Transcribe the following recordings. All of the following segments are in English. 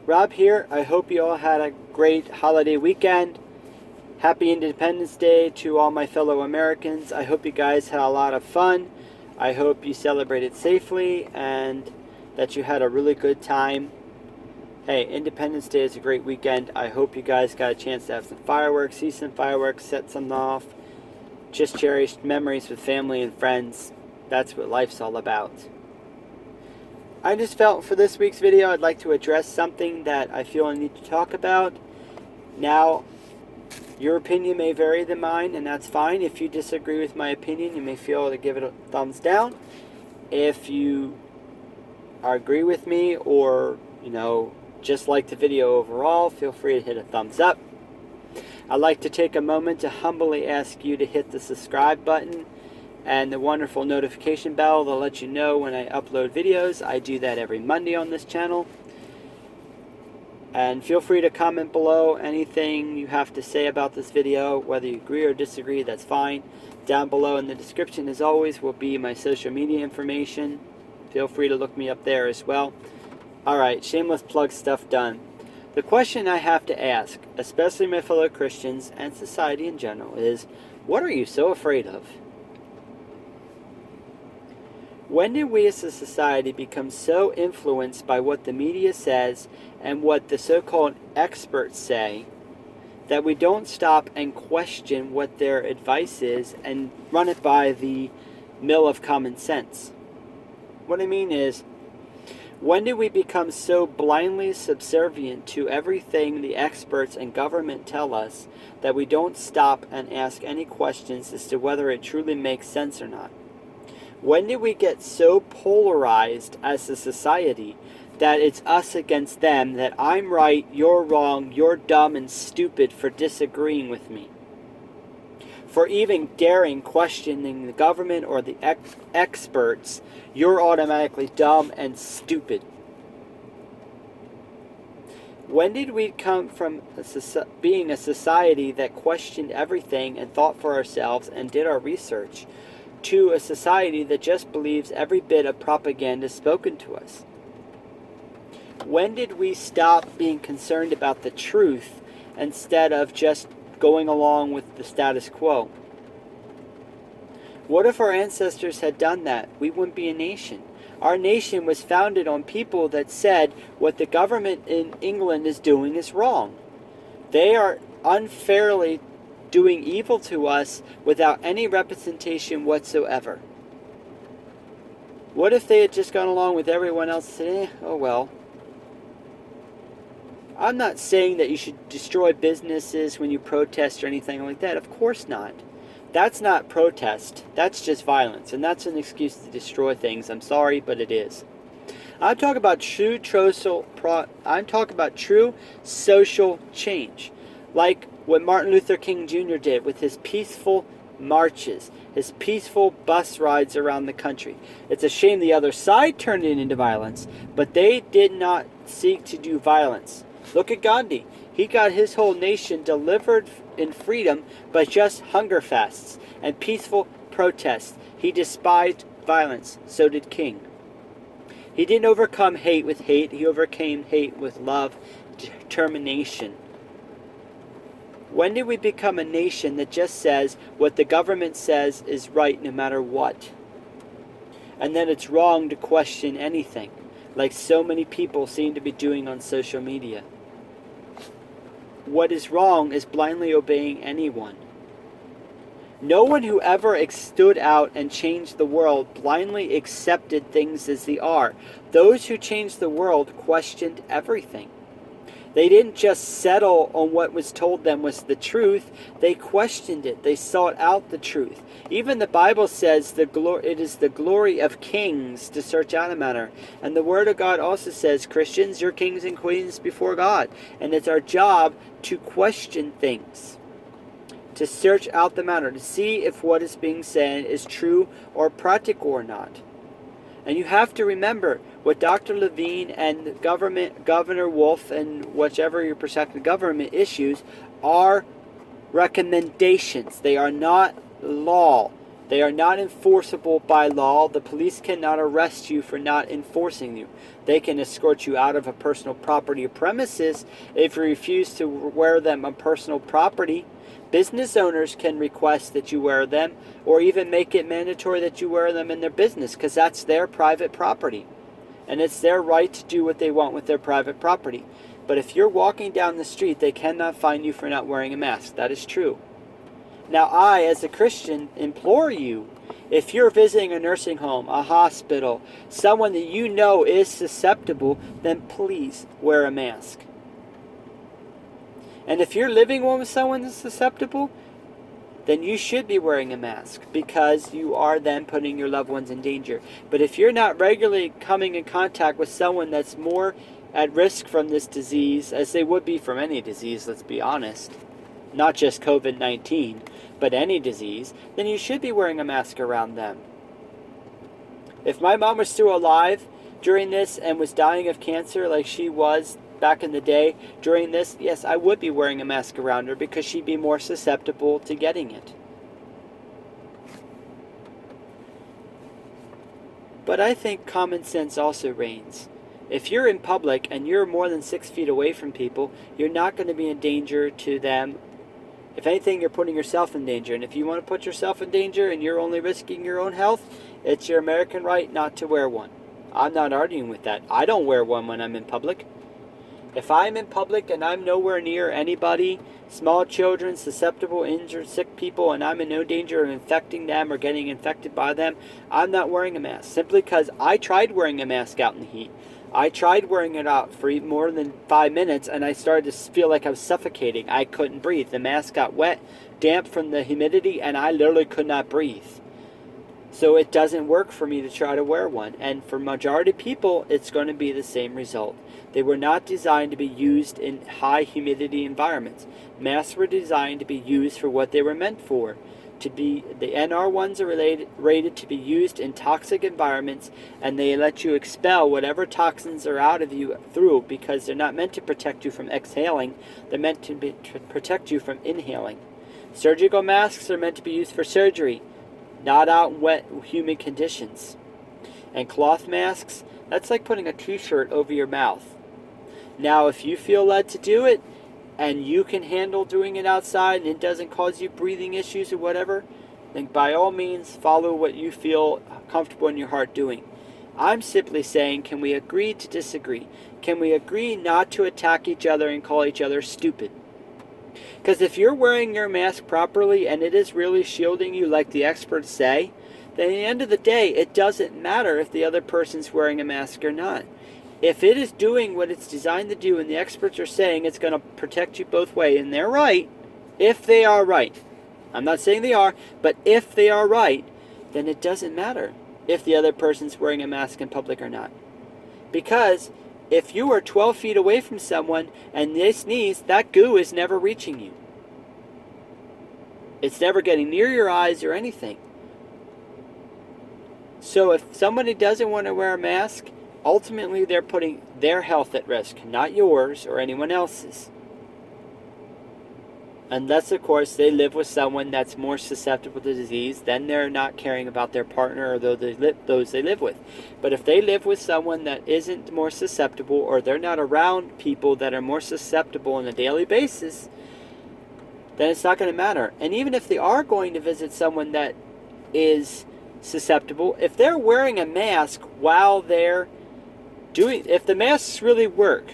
Rob here. I hope you all had a great holiday weekend. Happy Independence Day to all my fellow Americans. I hope you guys had a lot of fun. I hope you celebrated safely and that you had a really good time. Hey, Independence Day is a great weekend. I hope you guys got a chance to have some fireworks, see some fireworks, set some off. Just cherish memories with family and friends. That's what life's all about. I just felt for this week's video I'd like to address something that I feel I need to talk about. Now, your opinion may vary than mine, and that's fine. If you disagree with my opinion, you may feel to give it a thumbs down. If you agree with me or, just like the video overall, feel free to hit a thumbs up. I'd like to take a moment to humbly ask you to hit the subscribe button and the wonderful notification bell to let you know when I upload videos. I do that every Monday on this channel. And feel free to comment below anything you have to say about this video, whether you agree or disagree, that's fine. Down below in the description, as always, will be my social media information. Feel free to look me up there as well. Alright, shameless plug stuff done. The question I have to ask, especially my fellow Christians and society in general, is what are you so afraid of? When did we as a society become so influenced by what the media says and what the so-called experts say that we don't stop and question what their advice is and run it by the mill of common sense? What I mean is, when did we become so blindly subservient to everything the experts and government tell us that we don't stop and ask any questions as to whether it truly makes sense or not? When did we get so polarized as a society that it's us against them, that I'm right, you're wrong, you're dumb and stupid for disagreeing with me? For even daring questioning the government or the experts, you're automatically dumb and stupid. When did we come from being a society that questioned everything and thought for ourselves and did our research, to a society that just believes every bit of propaganda spoken to us? When did we stop being concerned about the truth instead of just going along with the status quo? What if our ancestors had done that? We wouldn't be a nation. Our nation was founded on people that said what the government in England is doing is wrong. They are unfairly doing evil to us without any representation whatsoever. What if they had just gone along with everyone else and said, oh well. I'm not saying that you should destroy businesses when you protest or anything like that. Of course not. That's not protest. That's just violence. And that's an excuse to destroy things. I'm sorry, but it is. I'm talking about true social change. Like what Martin Luther King Jr. did with his peaceful marches, his peaceful bus rides around the country. It's a shame the other side turned it into violence, but they did not seek to do violence. Look at Gandhi. He got his whole nation delivered in freedom by just hunger fasts and peaceful protests. He despised violence. So did King. He didn't overcome hate with hate. He overcame hate with love, determination. When did we become a nation that just says what the government says is right no matter what? And then it's wrong to question anything, like so many people seem to be doing on social media. What is wrong is blindly obeying anyone. No one who ever stood out and changed the world blindly accepted things as they are. Those who changed the world questioned everything. They didn't just settle on what was told them was the truth. They questioned it. They sought out the truth. Even the Bible says it is the glory of kings to search out a matter. And the Word of God also says, Christians, you're kings and queens before God. And it's our job to question things, to search out the matter, to see if what is being said is true or practical or not. And you have to remember what Dr. Levine and Governor Wolf and whichever your perspective government issues are recommendations. They are not law. They are not enforceable by law. The police cannot arrest you for not enforcing you. They can escort you out of a personal property or premises if you refuse to wear them on personal property. Business owners can request that you wear them, or even make it mandatory that you wear them in their business, because that's their private property. And it's their right to do what they want with their private property. But if you're walking down the street, they cannot fine you for not wearing a mask. That is true. Now I, as a Christian, implore you, if you're visiting a nursing home, a hospital, someone that you know is susceptible, then please wear a mask. And if you're living with someone that's susceptible, then you should be wearing a mask, because you are then putting your loved ones in danger. But if you're not regularly coming in contact with someone that's more at risk from this disease, as they would be from any disease, let's be honest, not just COVID-19, but any disease, then you should be wearing a mask around them. If my mom was still alive during this and was dying of cancer like she was back in the day during this, yes, I would be wearing a mask around her, because she'd be more susceptible to getting it. But I think common sense also reigns. If you're in public and you're more than 6 feet away from people, you're not going to be in danger to them. If anything, you're putting yourself in danger. And if you want to put yourself in danger and you're only risking your own health, it's your American right not to wear one. I'm not arguing with that. I don't wear one when I'm in public. If I'm in public and I'm nowhere near anybody, small children, susceptible, injured, sick people, and I'm in no danger of infecting them or getting infected by them, I'm not wearing a mask. Simply because I tried wearing a mask out in the heat. I tried wearing it out for even more than 5 minutes, and I started to feel like I was suffocating. I couldn't breathe. The mask got wet, damp from the humidity, and I literally could not breathe. So it doesn't work for me to try to wear one. And for majority of people, it's going to be the same result. They were not designed to be used in high humidity environments. Masks were designed to be used for what they were meant for. The NR ones are rated to be used in toxic environments, and they let you expel whatever toxins are out of you through, because they're not meant to protect you from exhaling. They're meant to protect you from inhaling. Surgical masks are meant to be used for surgery, not out in wet, humid conditions. And cloth masks, that's like putting a t-shirt over your mouth. Now, if you feel led to do it, and you can handle doing it outside, and it doesn't cause you breathing issues or whatever, then by all means follow what you feel comfortable in your heart doing. I'm simply saying, can we agree to disagree? Can we agree not to attack each other and call each other stupid? Because if you're wearing your mask properly and it is really shielding you like the experts say, then at the end of the day, it doesn't matter if the other person's wearing a mask or not. If it is doing what it's designed to do, and the experts are saying it's going to protect you both ways, and they're right, if they are right, I'm not saying they are, but if they are right, then it doesn't matter if the other person's wearing a mask in public or not. Because if you are 12 feet away from someone and they sneeze, that goo is never reaching you. It's never getting near your eyes or anything. So if somebody doesn't want to wear a mask, ultimately they're putting their health at risk, not yours or anyone else's. Unless, of course, they live with someone that's more susceptible to disease, then they're not caring about their partner or those they live with. But if they live with someone that isn't more susceptible, or they're not around people that are more susceptible on a daily basis, then it's not going to matter. And even if they are going to visit someone that is susceptible, if they're wearing a mask while they're if the masks really work,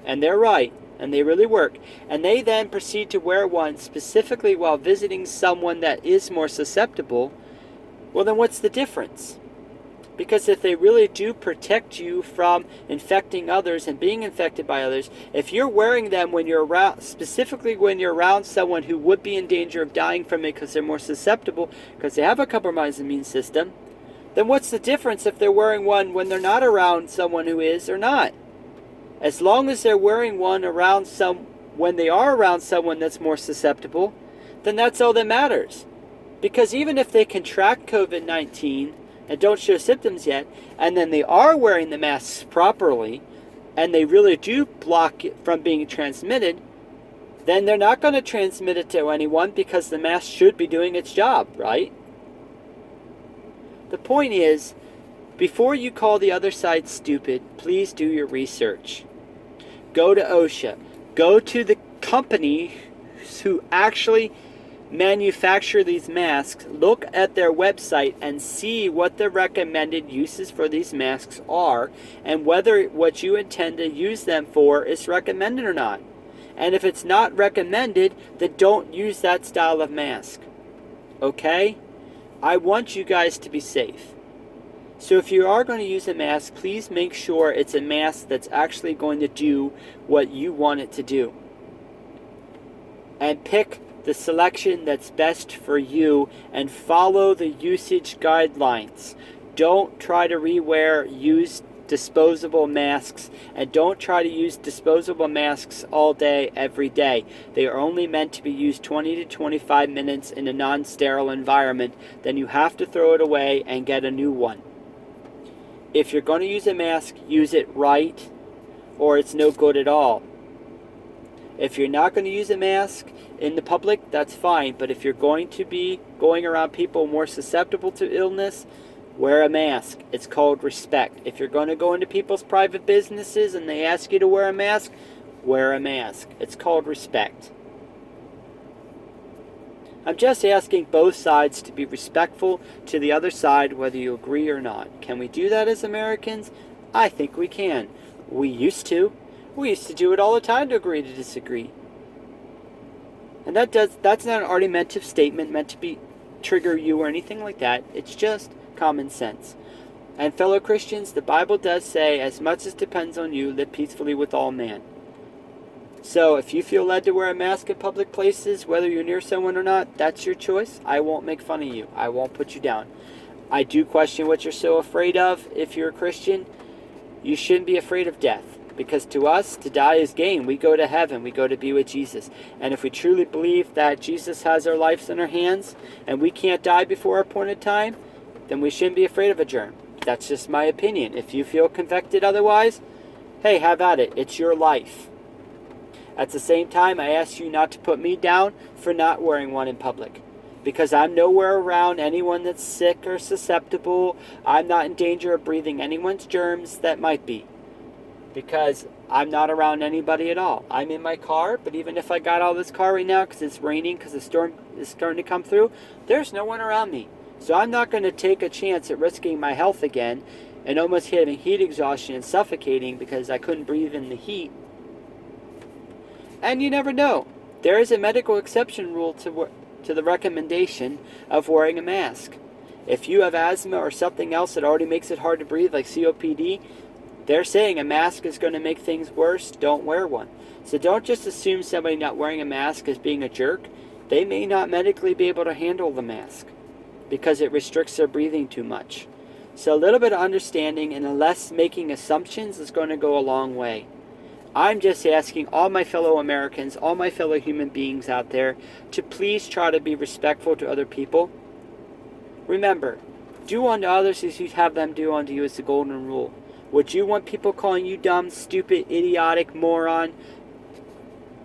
and they're right, and they really work, and they then proceed to wear one specifically while visiting someone that is more susceptible, well, then what's the difference? Because if they really do protect you from infecting others and being infected by others, if you're wearing them when you're around, specifically when you're around someone who would be in danger of dying from it because they're more susceptible, because they have a compromised immune system, then what's the difference if they're wearing one when they're not around someone who is or not? As long as they're wearing one when they are around someone that's more susceptible, then that's all that matters. Because even if they contract COVID-19 and don't show symptoms yet, and then they are wearing the masks properly, and they really do block it from being transmitted, then they're not going to transmit it to anyone, because the mask should be doing its job, right? The point is, before you call the other side stupid, please do your research. Go to OSHA. Go to the company who actually manufacture these masks. Look at their website and see what the recommended uses for these masks are, and whether what you intend to use them for is recommended or not. And if it's not recommended, then don't use that style of mask. Okay? I want you guys to be safe. So if you are going to use a mask, please make sure it's a mask that's actually going to do what you want it to do. And pick the selection that's best for you and follow the usage guidelines. Don't try to rewear used disposable masks, and don't try to use disposable masks all day, every day. They are only meant to be used 20 to 25 minutes in a non-sterile environment. Then you have to throw it away and get a new one. If you're going to use a mask, use it right, or it's no good at all. If you're not going to use a mask in the public, that's fine. But if you're going to be going around people more susceptible to illness, wear a mask. It's called respect. If you're going to go into people's private businesses and they ask you to wear a mask, wear a mask. It's called respect. I'm just asking both sides to be respectful to the other side, whether you agree or not. Can we do that as Americans? I think we can. We used to. We used to do it all the time, to agree to disagree. And that's not an argumentative statement meant to trigger you or anything like that. It's just common sense. And fellow Christians, the Bible does say, as much as depends on you, live peacefully with all men. So if you feel led to wear a mask in public places, whether you're near someone or not, that's your choice. I won't make fun of you. I won't put you down. I do question what you're so afraid of. If you're a Christian, you shouldn't be afraid of death. Because to us, to die is gain. We go to heaven. We go to be with Jesus. And if we truly believe that Jesus has our lives in our hands, and we can't die before our appointed time, then we shouldn't be afraid of a germ. That's just my opinion. If you feel convicted otherwise, hey, have at it. It's your life. At the same time, I ask you not to put me down for not wearing one in public. Because I'm nowhere around anyone that's sick or susceptible. I'm not in danger of breathing anyone's germs that might be. Because I'm not around anybody at all. I'm in my car, but even if I got out of this car right now because it's raining, because the storm is starting to come through, there's no one around me. So I'm not going to take a chance at risking my health again and almost having heat exhaustion and suffocating because I couldn't breathe in the heat. And you never know. There is a medical exception rule to the recommendation of wearing a mask. If you have asthma or something else that already makes it hard to breathe, like COPD, they're saying a mask is going to make things worse. Don't wear one. So don't just assume somebody not wearing a mask is being a jerk. They may not medically be able to handle the mask because it restricts their breathing too much. So a little bit of understanding and less making assumptions is going to go a long way. I'm just asking all my fellow Americans, all my fellow human beings out there, to please try to be respectful to other people. Remember, do unto others as you'd have them do unto you is the golden rule. Would you want people calling you dumb, stupid, idiotic, moron,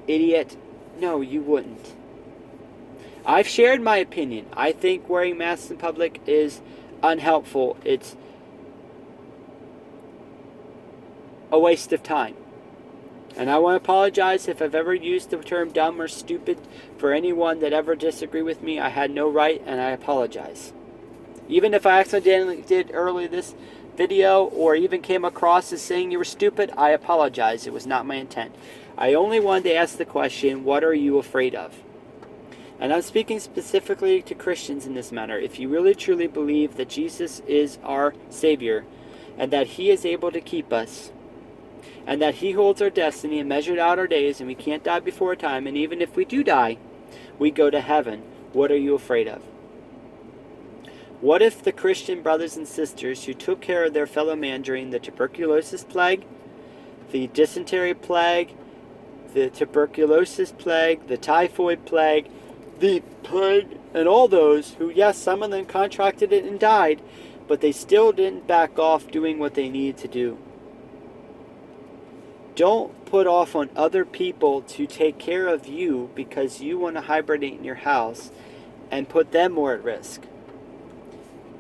idiot? No, you wouldn't. I've shared my opinion. I think wearing masks in public is unhelpful. It's a waste of time. And I want to apologize if I've ever used the term dumb or stupid for anyone that ever disagreed with me. I had no right, and I apologize. Even if I accidentally did earlier this video or even came across as saying you were stupid, I apologize. It was not my intent. I only wanted to ask the question, what are you afraid of? And I'm speaking specifically to Christians in this matter. If you really truly believe that Jesus is our Savior and that He is able to keep us, and that He holds our destiny and measured out our days, and we can't die before our time, and even if we do die, we go to heaven, what are you afraid of? What if the Christian brothers and sisters who took care of their fellow man during the tuberculosis plague, the dysentery plague, the tuberculosis plague, the typhoid plague, the plague, and all those who, yes, some of them contracted it and died, but they still didn't back off doing what they needed to do. Don't put off on other people to take care of you because you want to hibernate in your house and put them more at risk.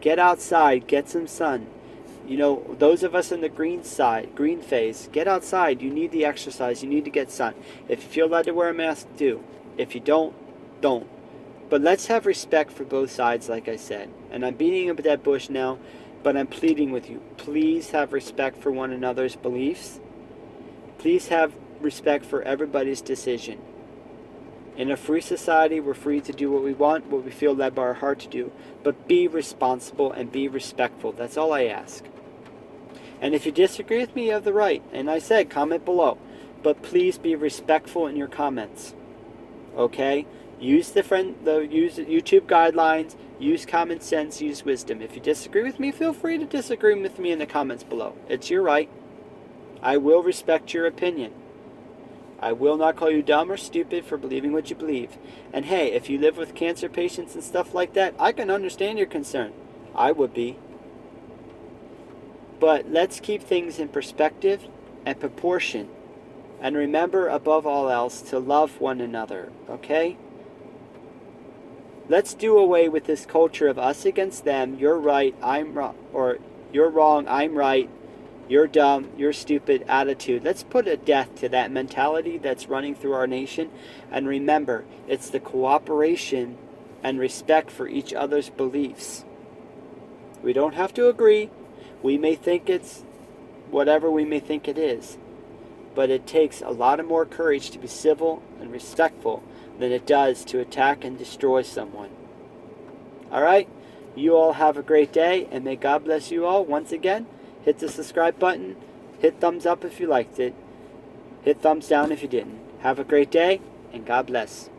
Get outside, get some sun. You know, those of us in the green side, green phase, get outside. You need the exercise. You need to get sun. If you feel led to wear a mask, do. If you don't, don't. But let's have respect for both sides, like I said. And I'm beating a dead bush now, but I'm pleading with you. Please have respect for one another's beliefs. Please have respect for everybody's decision. In a free society, we're free to do what we want, what we feel led by our heart to do. But be responsible and be respectful. That's all I ask. And if you disagree with me, you have the right. And I said, comment below. But please be respectful in your comments. Okay? Use use YouTube guidelines. Use common sense. Use wisdom. If you disagree with me, feel free to disagree with me in the comments below. It's your right. I will respect your opinion. I will not call you dumb or stupid for believing what you believe. And hey, if you live with cancer patients and stuff like that, I can understand your concern. I would be. But let's keep things in perspective and proportion. And remember, above all else, to love one another, okay? Let's do away with this culture of us against them, you're right, I'm wrong, or you're wrong, I'm right, you're dumb, you're stupid attitude. Let's put a death to that mentality that's running through our nation. And remember, it's the cooperation and respect for each other's beliefs. We don't have to agree. We may think it's whatever we may think it is. But it takes a lot of more courage to be civil and respectful than it does to attack and destroy someone. Alright? You all have a great day, and may God bless you all once again. Hit the subscribe button. Hit thumbs up if you liked it. Hit thumbs down if you didn't. Have a great day, and God bless.